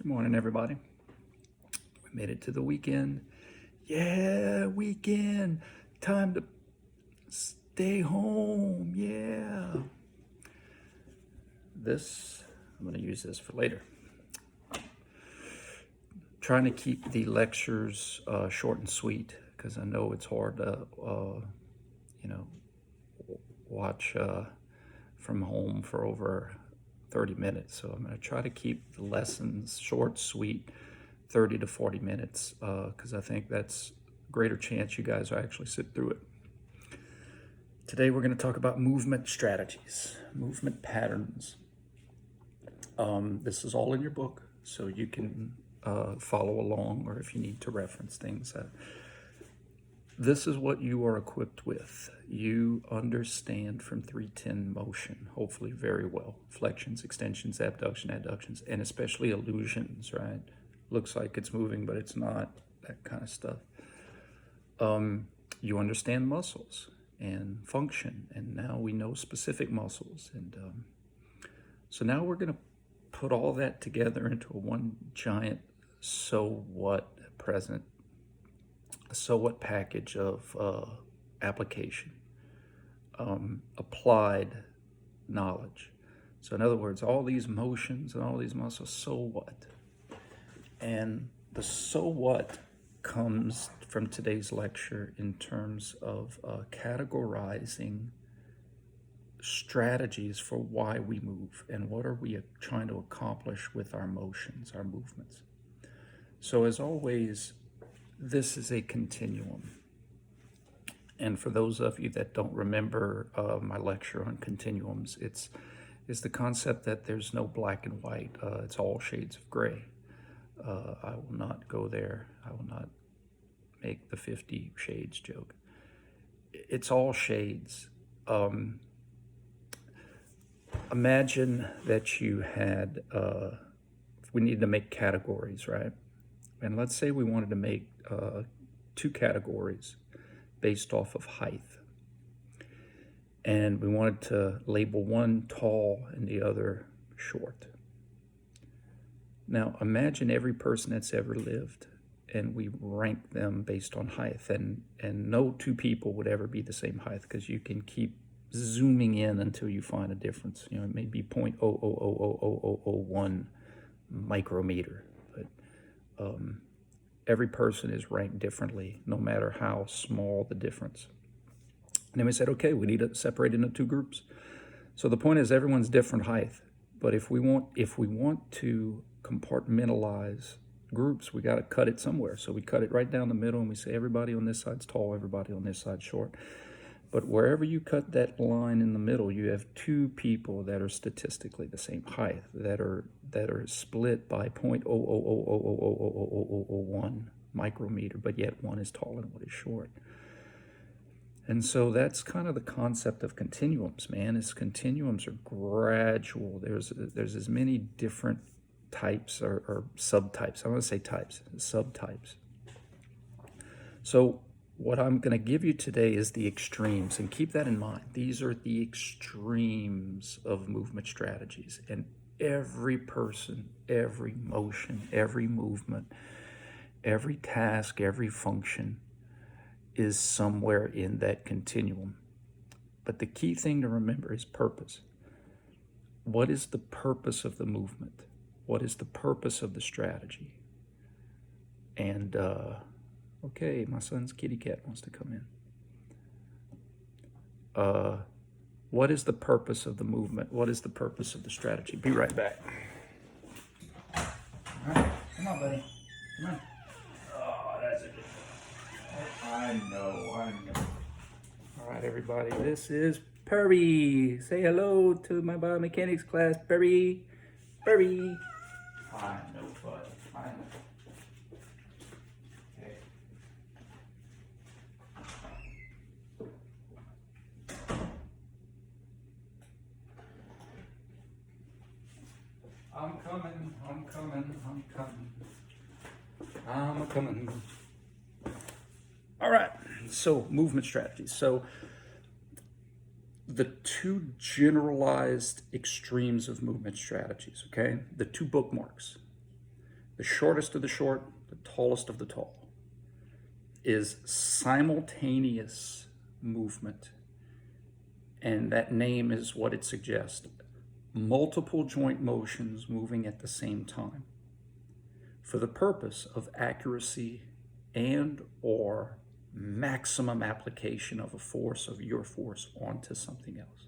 Good morning, everybody. We made it to the weekend. Yeah, weekend. Time to stay home. Yeah. I'm going to use this for later. Trying to keep the lectures short and sweet because I know it's hard to, watch from home for over 30 minutes. So I'm going to try to keep the lessons short, sweet, 30 to 40 minutes, because I think that's a greater chance you guys will actually sit through it. Today we're going to talk about movement strategies, movement patterns. This is all in your book, so you can follow along, or if you need to reference things. This is what you are equipped with. You understand from 310 motion, hopefully very well. Flexions, extensions, abduction, adductions, and especially illusions, right? Looks like it's moving, but it's not, that kind of stuff. You understand muscles and function, and now we know specific muscles. And so now we're gonna put all that together into one giant so what package of application, applied knowledge. So in other words, all these motions and all these muscles, so what? And the so what comes from today's lecture in terms of categorizing strategies for why we move and what are we trying to accomplish with our motions, our movements. So as always, this is a continuum. And for those of you that don't remember my lecture on continuums, it's the concept that there's no black and white. It's all shades of gray. I will not go there. I will not make the 50 shades joke. It's all shades. Imagine that you had, we need to make categories, right? And let's say we wanted to make 2 categories based off of height. And we wanted to label one tall and the other short. Now imagine every person that's ever lived and we rank them based on height, and no 2 people would ever be the same height because you can keep zooming in until you find a difference. You know, it may be 0.0000001 micrometer, but every person is ranked differently, no matter how small the difference. And then we said, okay, we need to separate into 2 groups. So the point is everyone's different height, but if we want to compartmentalize groups, we got to cut it somewhere. So we cut it right down the middle and we say everybody on this side's tall, everybody on this side's short. But wherever you cut that line in the middle, you have 2 people that are statistically the same height, that are split by 0.0000001 micrometer, but yet one is tall and one is short. And so that's kind of the concept of continuums, man. Continuums are gradual. There's as many different types or subtypes. I want to say types, subtypes. So what I'm going to give you today is the extremes, and keep that in mind. These are the extremes of movement strategies, and every person, every motion, every movement, every task, every function is somewhere in that continuum. But the key thing to remember is purpose. What is the purpose of the movement? What is the purpose of the strategy? And okay, my son's kitty cat wants to come in. What is the purpose of the movement? What is the purpose of the strategy? Be right back. All right, come on, buddy. Come on. Oh, that's a good one. I know. All right, everybody, this is Perry. Say hello to my biomechanics class, Perry. Perry. I know, buddy. I know. I'm coming. All right, so movement strategies. So the 2 generalized extremes of movement strategies, okay? The 2 bookmarks. the shortest of the short, the tallest of the tall, is simultaneous movement. And that name is what it suggests. Multiple joint motions moving at the same time for the purpose of accuracy and or maximum application of a force, of your force, onto something else.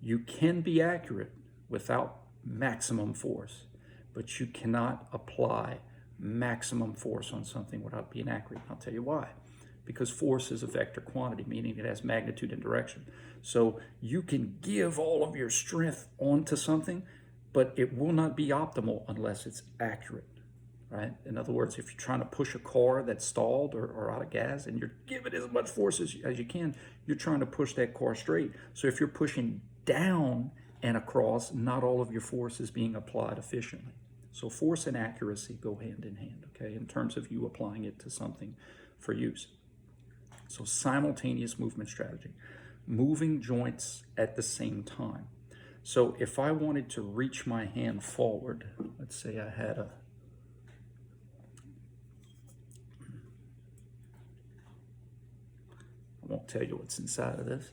You can be accurate without maximum force, but you cannot apply maximum force on something without being accurate. I'll tell you why. Because force is a vector quantity, meaning it has magnitude and direction. So you can give all of your strength onto something, but it will not be optimal unless it's accurate, right? In other words, if you're trying to push a car that's stalled or out of gas and you're giving as much force as you can, you're trying to push that car straight. So if you're pushing down and across, not all of your force is being applied efficiently. So force and accuracy go hand in hand, okay, in terms of you applying it to something for use. So simultaneous movement strategy, moving joints at the same time. So if I wanted to reach my hand forward, let's say I had I won't tell you what's inside of this.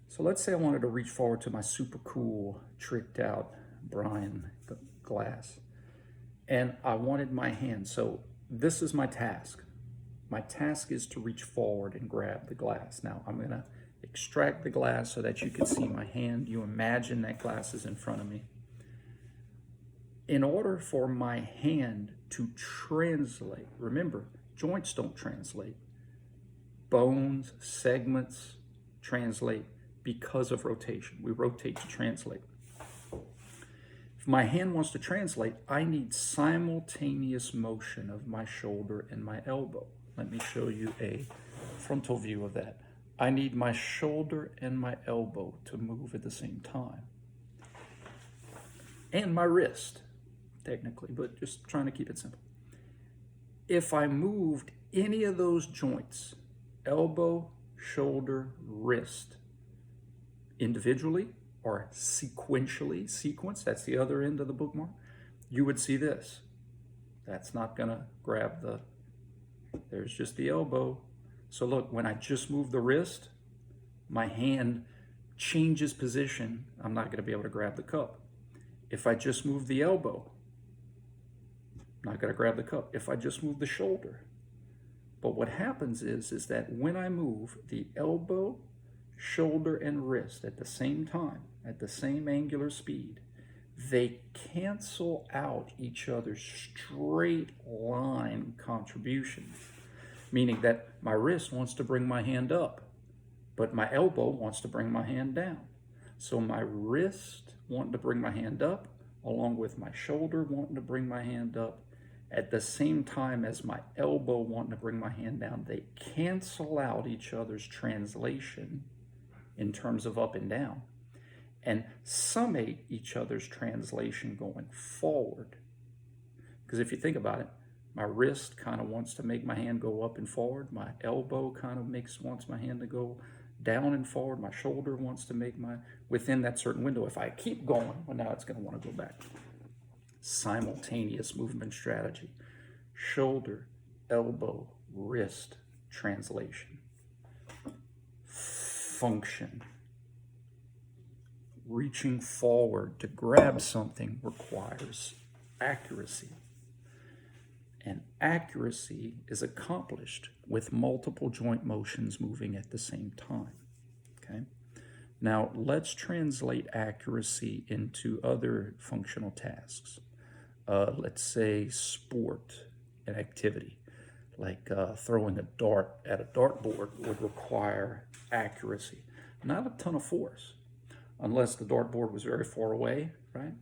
So let's say I wanted to reach forward to my super cool, tricked out Brian glass. And I wanted my hand. So this is my task. My task is to reach forward and grab the glass. Now I'm gonna extract the glass so that you can see my hand. You imagine that glass is in front of me. In order for my hand to translate, remember, joints don't translate. Bones, segments translate because of rotation. We rotate to translate. If my hand wants to translate, I need simultaneous motion of my shoulder and my elbow. Let me show you a frontal view of that. I need my shoulder and my elbow to move at the same time. And my wrist, technically, but just trying to keep it simple. If I moved any of those joints, elbow, shoulder, wrist, individually or sequentially, sequence, that's the other end of the bookmark, you would see this. That's not gonna grab there's just the elbow. So look, when I just move the wrist, my hand changes position. I'm not gonna be able to grab the cup. If I just move the elbow, I'm not gonna grab the cup. If I just move the shoulder. But what happens is that when I move the elbow, shoulder, and wrist at the same time, at the same angular speed, they cancel out each other's straight line contributions, meaning that my wrist wants to bring my hand up, but my elbow wants to bring my hand down. So my wrist wanting to bring my hand up, along with my shoulder wanting to bring my hand up, at the same time as my elbow wanting to bring my hand down, they cancel out each other's translation in terms of up and down, and summate each other's translation going forward. Because if you think about it, my wrist kind of wants to make my hand go up and forward. My elbow kind of wants my hand to go down and forward. My shoulder wants to make within that certain window. If I keep going, well, now it's going to want to go back. Simultaneous movement strategy. Shoulder, elbow, wrist, translation. Function. Reaching forward to grab something requires accuracy. And accuracy is accomplished with multiple joint motions moving at the same time. Okay? Now, let's translate accuracy into other functional tasks. Let's say sport and activity, like throwing a dart at a dartboard would require accuracy. Not a ton of force, unless the dartboard was very far away, right?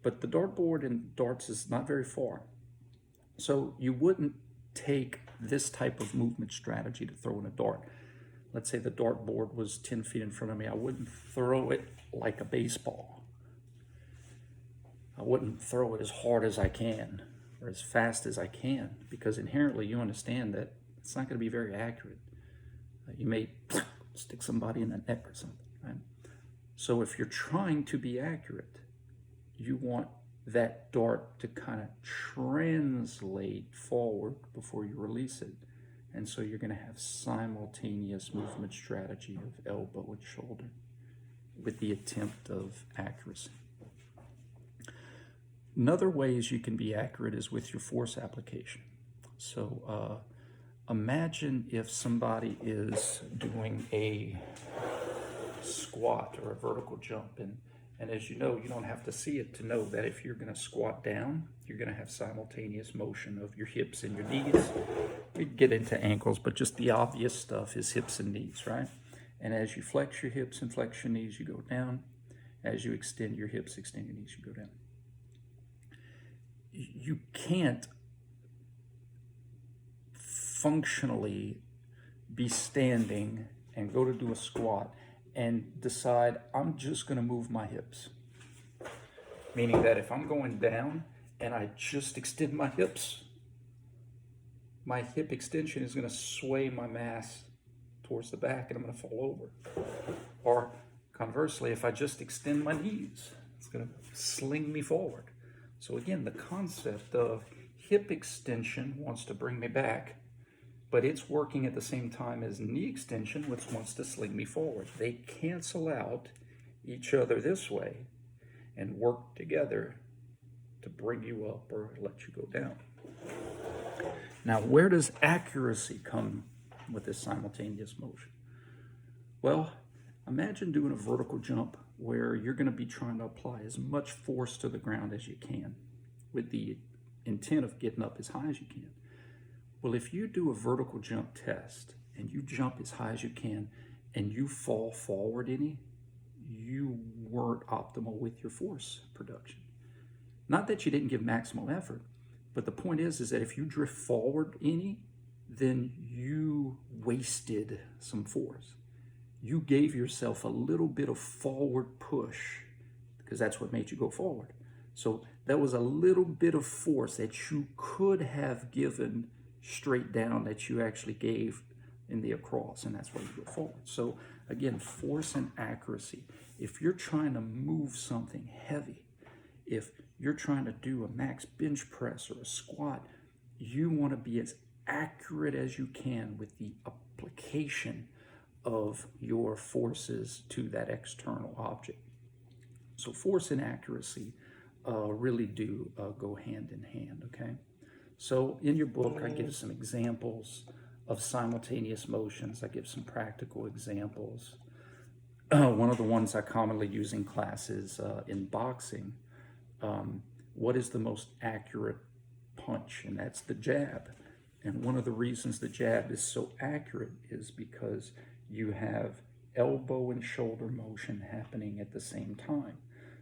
But the dartboard in darts is not very far. So you wouldn't take this type of movement strategy to throw in a dart. Let's say the dartboard was 10 feet in front of me. I wouldn't throw it like a baseball. I wouldn't throw it as hard as I can or as fast as I can, because inherently you understand that it's not going to be very accurate. You may stick somebody in the neck or something, right? So if you're trying to be accurate, you want that dart to kind of translate forward before you release it. And so you're going to have simultaneous movement strategy of elbow and shoulder with the attempt of accuracy. Another ways you can be accurate is with your force application. So imagine if somebody is doing a squat or a vertical jump, and as you know, you don't have to see it to know that if you're going to squat down, you're going to have simultaneous motion of your hips and your knees. We get into ankles, but just the obvious stuff is hips and knees, right? And as you flex your hips and flex your knees, you go down. As you extend your hips, extend your knees, you go down. You can't functionally be standing and go to do a squat and decide, I'm just going to move my hips. Meaning that if I'm going down and I just extend my hips, my hip extension is going to sway my mass towards the back and I'm going to fall over. Or conversely, if I just extend my knees, it's going to sling me forward. So again, the concept of hip extension wants to bring me back, but it's working at the same time as knee extension, which wants to sling me forward. They cancel out each other this way and work together to bring you up or let you go down. Now, where does accuracy come with this simultaneous motion? Well, imagine doing a vertical jump where you're going to be trying to apply as much force to the ground as you can with the intent of getting up as high as you can. Well, if you do a vertical jump test and you jump as high as you can and you fall forward any, you weren't optimal with your force production. Not that you didn't give maximum effort, but the point is that if you drift forward any, then you wasted some force. You gave yourself a little bit of forward push because that's what made you go forward. So that was a little bit of force that you could have given straight down that you actually gave in the across, and that's where you go forward. So again, force and accuracy. If you're trying to move something heavy, if you're trying to do a max bench press or a squat, you want to be as accurate as you can with the application of your forces to that external object. So force and accuracy really do go hand in hand, okay? So in your book, I give some examples of simultaneous motions. I give some practical examples. One of the ones I commonly use in class is in boxing. What is the most accurate punch? And that's the jab. And one of the reasons the jab is so accurate is because you have elbow and shoulder motion happening at the same time.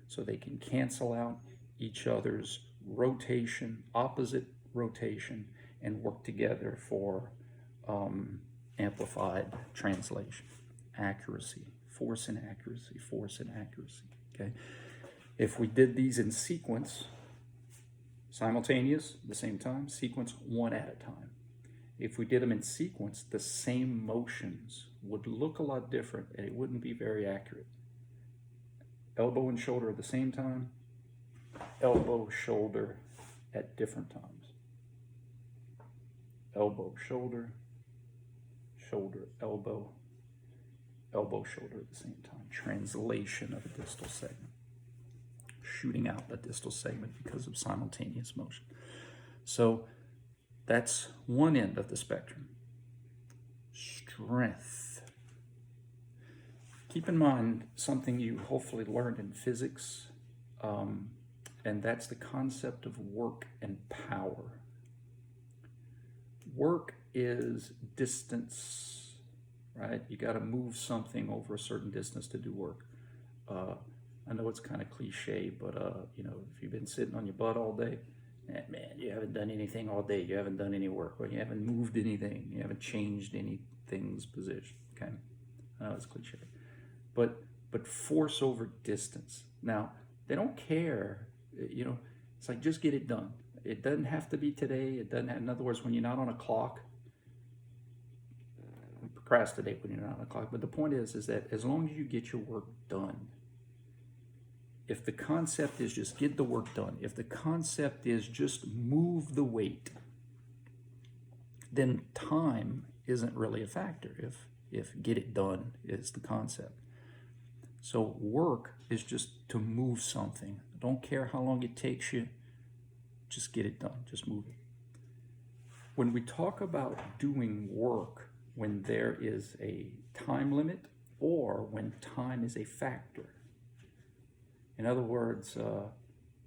So they can cancel out each other's rotation, opposite rotation, and work together for amplified translation. Accuracy, force and accuracy, force and accuracy, okay? If we did these in sequence, simultaneous, at the same time, sequence one at a time. If we did them in sequence, the same motions would look a lot different and it wouldn't be very accurate. Elbow and shoulder at the same time, elbow, shoulder at different times. Elbow, shoulder, shoulder, elbow, elbow, shoulder at the same time. Translation of a distal segment. Shooting out the distal segment because of simultaneous motion. So that's one end of the spectrum. Strength. Keep in mind something you hopefully learned in physics, and that's the concept of work and power. Work is distance, right? You got to move something over a certain distance to do work. I know it's kind of cliche, but you know, if you've been sitting on your butt all day, man, you haven't done anything all day. You haven't done any work, or you haven't moved anything. You haven't changed anything's position. Okay, I know it's cliche, but force over distance. Now they don't care. You know, it's like just get it done. It doesn't have to be today. It doesn't have, in other words, when you're not on a clock, procrastinate when you're not on a clock. But the point is that as long as you get your work done, if the concept is just get the work done, if the concept is just move the weight, then time isn't really a factor if get it done is the concept. So work is just to move something. Don't care how long it takes you, just get it done, just move it. When we talk about doing work when there is a time limit or when time is a factor, in other words,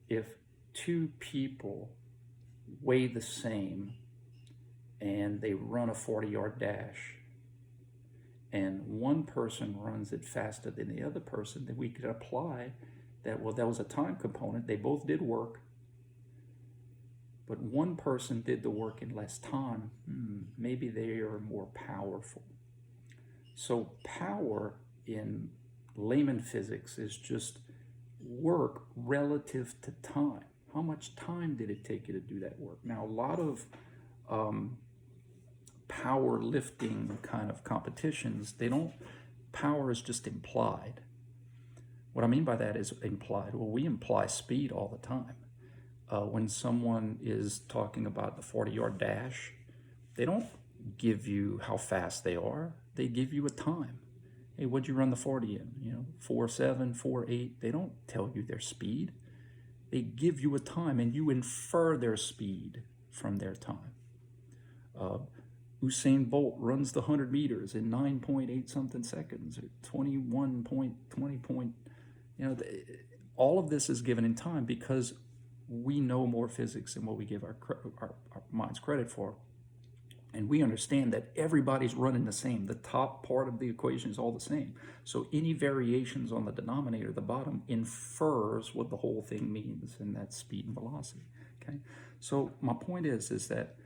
if two people weigh the same and they run a 40-yard dash, and one person runs it faster than the other person, then we could apply that, well, that was a time component. They both did work, but one person did the work in less time. Maybe they are more powerful. So power in layman physics is just work relative to time. How much time did it take you to do that work? Now, a lot of power lifting kind of competitions, power is just implied. What I mean by that is implied. Well, we imply speed all the time. When someone is talking about the 40-yard dash, they don't give you how fast they are. They give you a time. Hey, what'd you run the 40 in? 4.7, 4.8. They don't tell you their speed. They give you a time, and you infer their speed from their time. Usain Bolt runs the 100 meters in 9.8 something seconds, or 21.20. All of this is given in time because we know more physics than what we give our minds credit for. And we understand that everybody's running the same. The top part of the equation is all the same. So any variations on the denominator, the bottom, infers what the whole thing means, and that's speed and velocity. Okay. So my point is that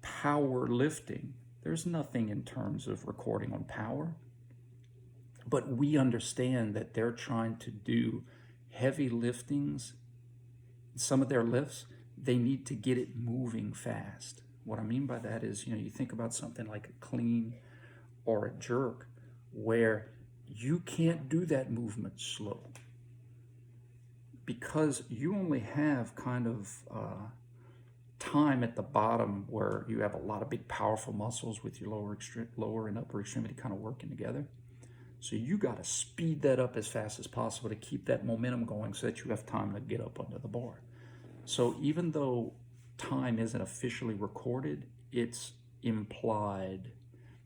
power lifting, there's nothing in terms of recording on power, but we understand that they're trying to do heavy liftings. Some of their lifts, they need to get it moving fast. What I mean by that is, you think about something like a clean or a jerk where you can't do that movement slow because you only have kind of time at the bottom where you have a lot of big powerful muscles with your lower and upper extremity kind of working together. So you got to speed that up as fast as possible to keep that momentum going so that you have time to get up under the bar. So even though time isn't officially recorded, it's implied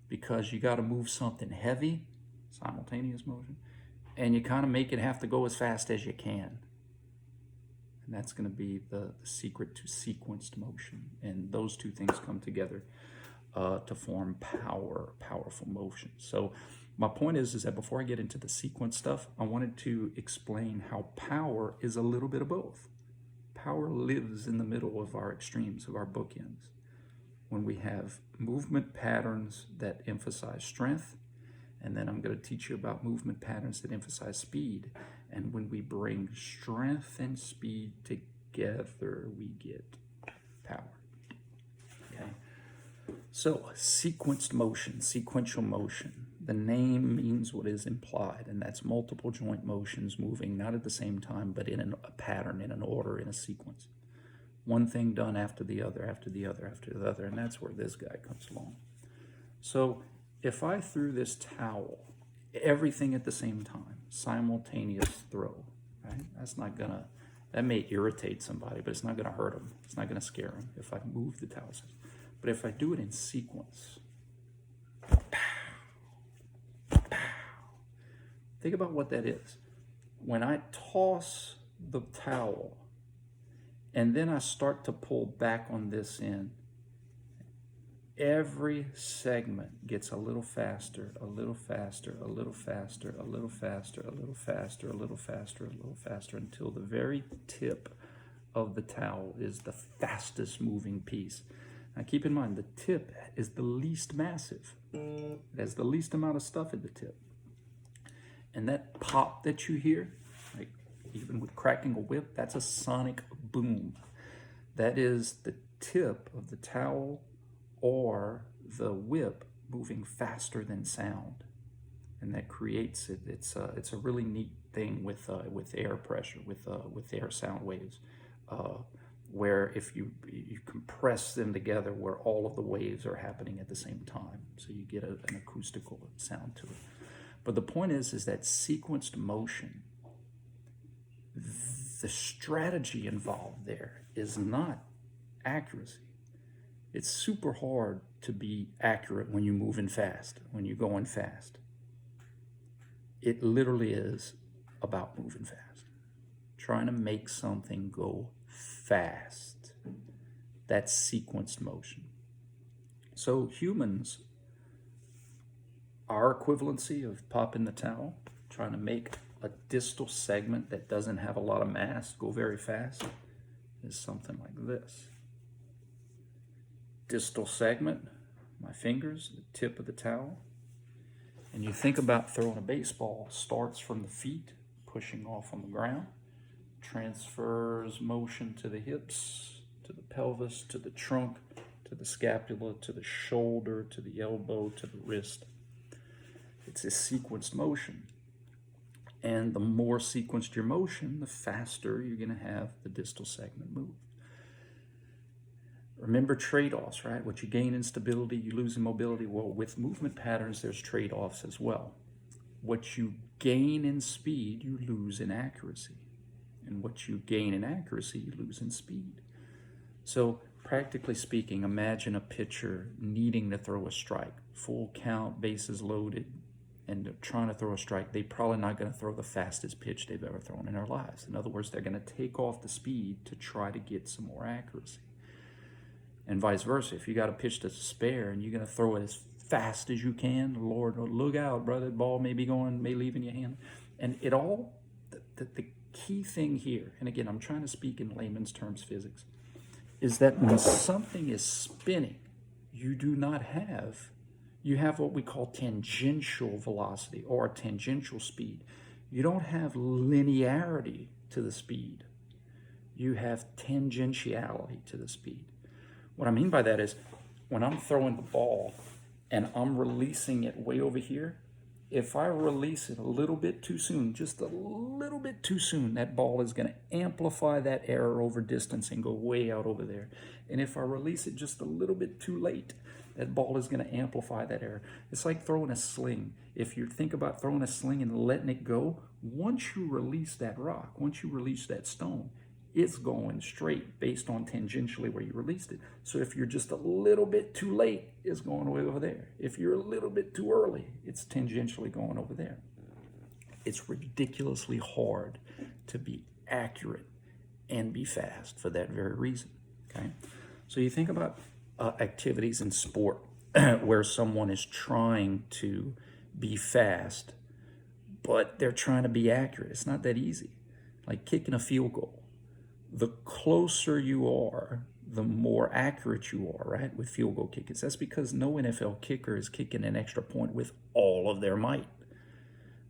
because you got to move something heavy, simultaneous motion, and you kind of make it have to go as fast as you can. And that's going to be the secret to sequenced motion. And those two things come together to form powerful motion. So my point is that before I get into the sequence stuff, I wanted to explain how power is a little bit of both. Power lives in the middle of our extremes, of our bookends. When we have movement patterns that emphasize strength, and then I'm going to teach you about movement patterns that emphasize speed. And when we bring strength and speed together, we get power. Okay. So sequenced motion, sequential motion. The name means what is implied, and that's multiple joint motions moving not at the same time, but in a pattern, in an order, in a sequence. One thing done after the other, after the other, after the other, and that's where this guy comes along. So if I threw this towel, everything at the same time, simultaneous throw, right? That may irritate somebody, but it's not gonna hurt them. It's not gonna scare them if I move the towels. But if I do it in sequence, think about what that is. When I toss the towel and then I start to pull back on this end, every segment gets a little faster, a little faster, a little faster, a little faster, a little faster, a little faster, a little faster, until the very tip of the towel is the fastest moving piece. Now keep in mind, the tip is the least massive. It has the least amount of stuff at the tip. And that pop that you hear, like even with cracking a whip, that's a sonic boom. That is the tip of the towel or the whip moving faster than sound. And that creates it. It's a really neat thing with air pressure, with air sound waves, where if you compress them together, where all of the waves are happening at the same time, so you get an acoustical sound to it. But the point is that sequenced motion, the strategy involved there is not accuracy. It's super hard to be accurate when you're moving fast, when you're going fast. It literally is about moving fast, trying to make something go fast. That's sequenced motion. So humans, our equivalency of popping the towel, trying to make a distal segment that doesn't have a lot of mass go very fast, is something like this. Distal segment, my fingers, the tip of the towel. And you think about throwing a baseball, starts from the feet, pushing off on the ground, transfers motion to the hips, to the pelvis, to the trunk, to the scapula, to the shoulder, to the elbow, to the wrist. It's a sequenced motion. And the more sequenced your motion, the faster you're going to have the distal segment move. Remember trade-offs, right? What you gain in stability, you lose in mobility. Well, with movement patterns, there's trade-offs as well. What you gain in speed, you lose in accuracy. And what you gain in accuracy, you lose in speed. So practically speaking, imagine a pitcher needing to throw a strike, full count, bases loaded, and they're trying to throw a strike. They're probably not going to throw the fastest pitch they've ever thrown in their lives. In other words, they're going to take off the speed to try to get some more accuracy. And vice versa. If you got a pitch that's a spare and you're going to throw it as fast as you can, Lord, look out, brother, the ball may be going, may leave in your hand. And it all, the key thing here, and again, I'm trying to speak in layman's terms physics, is that when something is spinning, you have what we call tangential velocity or tangential speed. You don't have linearity to the speed. You have tangentiality to the speed. What I mean by that is when I'm throwing the ball and I'm releasing it way over here, if I release it a little bit too soon, just a little bit too soon, that ball is going to amplify that error over distance and go way out over there. And if I release it just a little bit too late, that ball is going to amplify that error. It's like throwing a sling. If you think about throwing a sling and letting it go, once you release that rock, once you release that stone, it's going straight based on tangentially where you released it. So if you're just a little bit too late, it's going way over there. If you're a little bit too early, it's tangentially going over there. It's ridiculously hard to be accurate and be fast for that very reason, okay? So you think about activities in sport where someone is trying to be fast, but they're trying to be accurate. It's not that easy. Like kicking a field goal. The closer you are, the more accurate you are, right, with field goal kickers. That's because no NFL kicker is kicking an extra point with all of their might.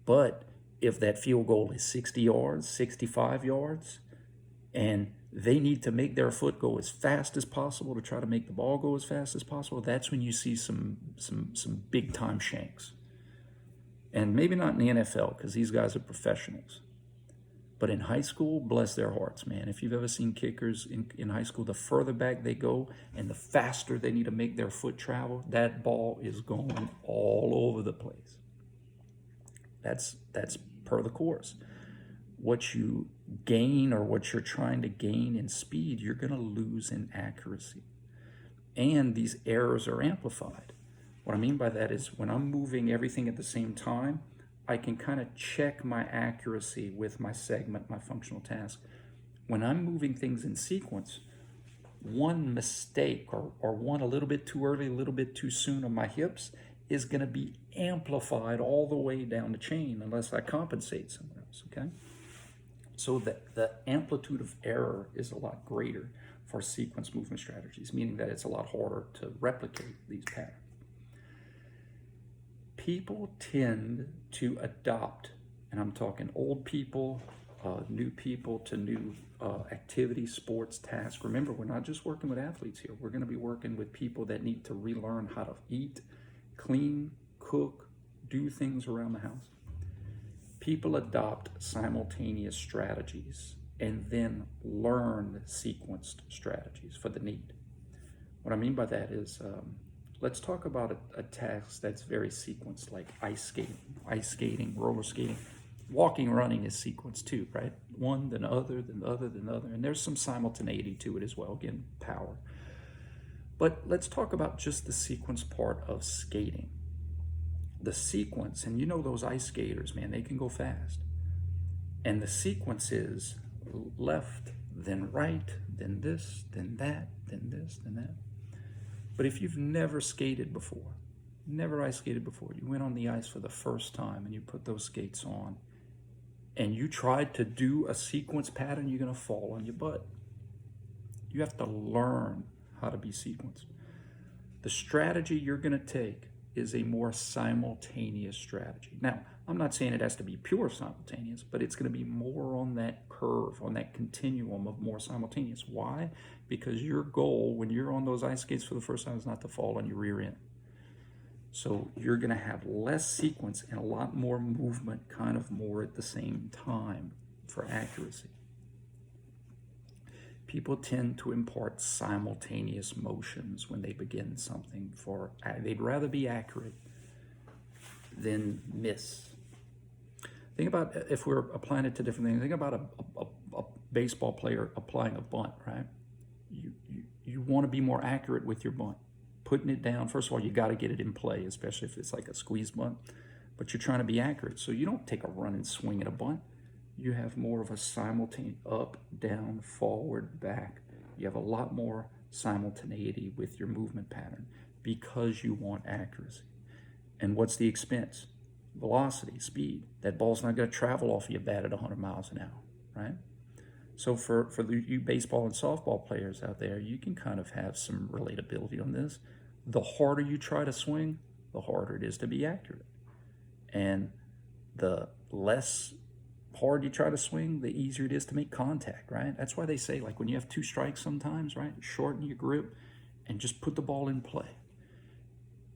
But if that field goal is 60 yards, 65 yards, and they need to make their foot go as fast as possible to try to make the ball go as fast as possible, that's when you see some big-time shanks. And maybe not in the NFL, because these guys are professionals. But in high school, bless their hearts, man. If you've ever seen kickers in high school, the further back they go and the faster they need to make their foot travel, that ball is going all over the place. That's per the course. What you gain or what you're trying to gain in speed, you're going to lose in accuracy. And these errors are amplified. What I mean by that is when I'm moving everything at the same time, I can kind of check my accuracy with my segment, my functional task. When I'm moving things in sequence, one mistake or one a little bit too early, a little bit too soon on my hips is going to be amplified all the way down the chain unless I compensate somewhere else, okay? So the amplitude of error is a lot greater for sequence movement strategies, meaning that it's a lot harder to replicate these patterns. People tend to adopt, and I'm talking old people, new people to new activities, sports, tasks. Remember, we're not just working with athletes here. We're going to be working with people that need to relearn how to eat, clean, cook, do things around the house. People adopt simultaneous strategies and then learn sequenced strategies for the need. What I mean by that is, let's talk about a task that's very sequenced, like ice skating, roller skating. Walking, running is sequenced too, right? One, then other, then the other, then the other. And there's some simultaneity to it as well, again, power. But let's talk about just the sequence part of skating. The sequence, and you know those ice skaters, man, they can go fast. And the sequence is left, then right, then this, then that, then this, then that. But if you've never skated before, never ice skated before, you went on the ice for the first time and you put those skates on and you tried to do a sequence pattern, you're gonna fall on your butt. You have to learn how to be sequenced. The strategy you're gonna take is a more simultaneous strategy. Now, I'm not saying it has to be pure simultaneous, but it's going to be more on that curve, on that continuum of more simultaneous. Why? Because your goal when you're on those ice skates for the first time is not to fall on your rear end. So you're going to have less sequence and a lot more movement, kind of more at the same time for accuracy. People tend to impart simultaneous motions when they begin something. They'd rather be accurate than miss. Think about, if we're applying it to different things, think about a baseball player applying a bunt, right? You want to be more accurate with your bunt. Putting it down, first of all, you got to get it in play, especially if it's like a squeeze bunt. But you're trying to be accurate. So you don't take a run and swing at a bunt. You have more of a simultaneous up, down, forward, back. You have a lot more simultaneity with your movement pattern because you want accuracy. And what's the expense? Velocity, speed. That ball's not going to travel off of your bat at 100 miles an hour, right? So for you baseball and softball players out there, you can kind of have some relatability on this. The harder you try to swing, the harder it is to be accurate. And the less hard you try to swing, the easier it is to make contact, right? That's why they say, like, when you have two strikes sometimes, right, shorten your grip and just put the ball in play.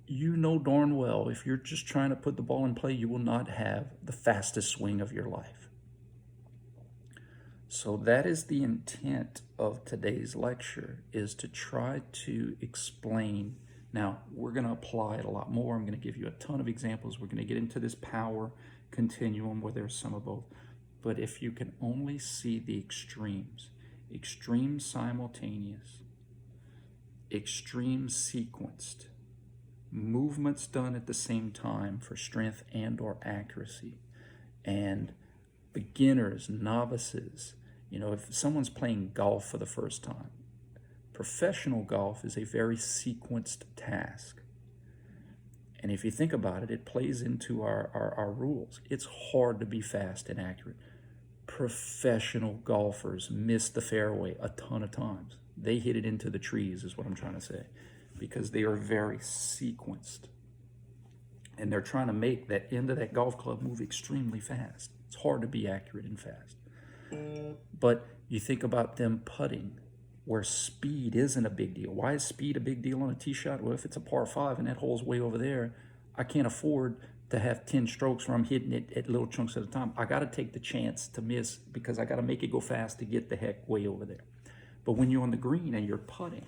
You know darn well if you're just trying to put the ball in play, you will not have the fastest swing of your life. So that is the intent of today's lecture, is to try to explain. Now, we're going to apply it a lot more. I'm going to give you a ton of examples. We're going to get into this power continuum where there's some of both. But if you can only see the extremes, extreme simultaneous, extreme sequenced, movements done at the same time for strength and or accuracy, and beginners, novices, you know, if someone's playing golf for the first time, professional golf is a very sequenced task. And if you think about it, it plays into our rules. It's hard to be fast and accurate. Professional golfers miss the fairway a ton of times. They hit it into the trees, is what I'm trying to say, because they are very sequenced. And they're trying to make that end of that golf club move extremely fast. It's hard to be accurate and fast. But you think about them putting, where speed isn't a big deal. Why is speed a big deal on a tee shot? Well, if it's a par 5 and that hole's way over there, I can't afford to have 10 strokes where I'm hitting it at little chunks at a time. I got to take the chance to miss because I got to make it go fast to get the heck way over there. But when you're on the green and you're putting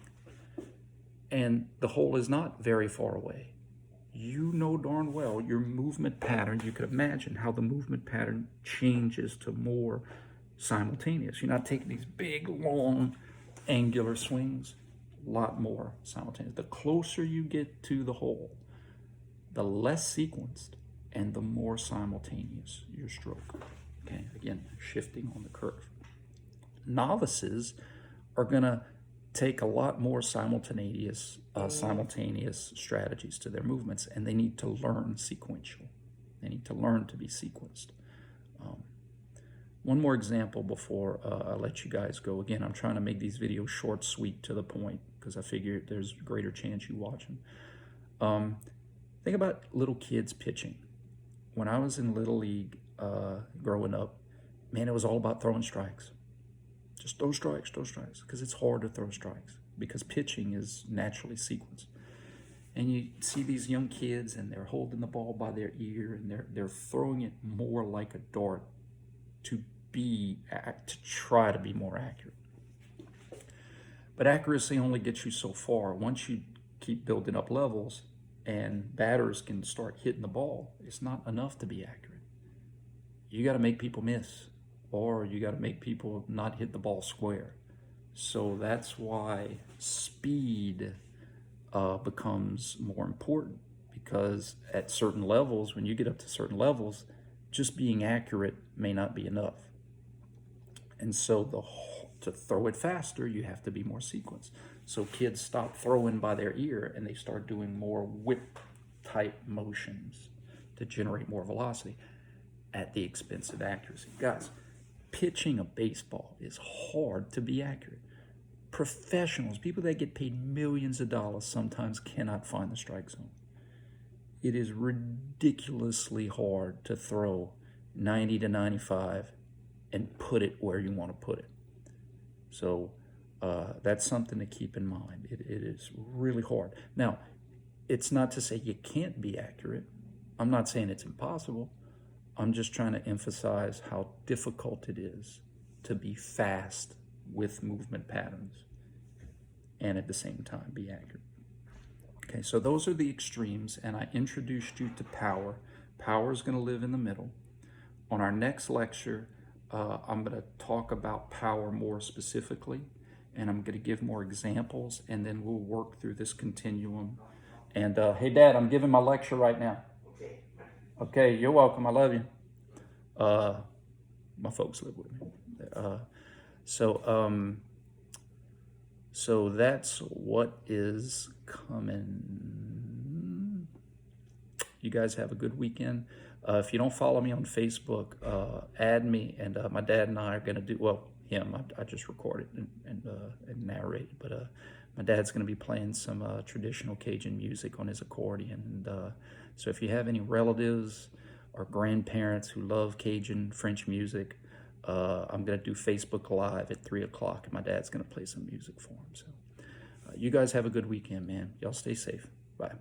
and the hole is not very far away, you know darn well your movement pattern, you could imagine how the movement pattern changes to more simultaneous. You're not taking these big, long, angular swings, a lot more simultaneous. The closer you get to the hole, the less sequenced and the more simultaneous your stroke. Okay, again, shifting on the curve. Novices are gonna take a lot more simultaneous strategies to their movements, and they need to learn sequential. They need to learn to be sequenced. One more example before I let you guys go. Again, I'm trying to make these videos short, sweet, to the point, because I figure there's a greater chance you watch them. Think about little kids pitching. When I was in Little League growing up, man, it was all about throwing strikes. Just throw strikes, because it's hard to throw strikes, because pitching is naturally sequenced. And you see these young kids, and they're holding the ball by their ear, and they're throwing it more like a dart to try to be more accurate. But accuracy only gets you so far. Once you keep building up levels and batters can start hitting the ball, it's not enough to be accurate. You got to make people miss, or you got to make people not hit the ball square. So that's why speed becomes more important, because at certain levels, when you get up to certain levels, just being accurate may not be enough. And so to throw it faster, you have to be more sequenced. So kids stop throwing by their ear and they start doing more whip type motions to generate more velocity at the expense of accuracy. Guys, pitching a baseball is hard to be accurate. Professionals, people that get paid millions of dollars, sometimes cannot find the strike zone. It is ridiculously hard to throw 90 to 95 and put it where you want to put it. So that's something to keep in mind. It is really hard. Now, it's not to say you can't be accurate. I'm not saying it's impossible. I'm just trying to emphasize how difficult it is to be fast with movement patterns and at the same time be accurate. Okay, so those are the extremes, and I introduced you to power. Power is going to live in the middle. On our next lecture, I'm going to talk about power more specifically, and I'm going to give more examples, and then we'll work through this continuum. And hey, Dad, I'm giving my lecture right now. Okay, you're welcome. I love you. My folks live with me. So that's what is coming. You guys have a good weekend. If you don't follow me on Facebook, add me, and my dad and I are going to do, well, him, I just recorded and narrated, but my dad's going to be playing some traditional Cajun music on his accordion. And so if you have any relatives or grandparents who love Cajun French music, I'm going to do Facebook Live at 3 o'clock, and my dad's going to play some music for him. So you guys have a good weekend, man. Y'all stay safe. Bye.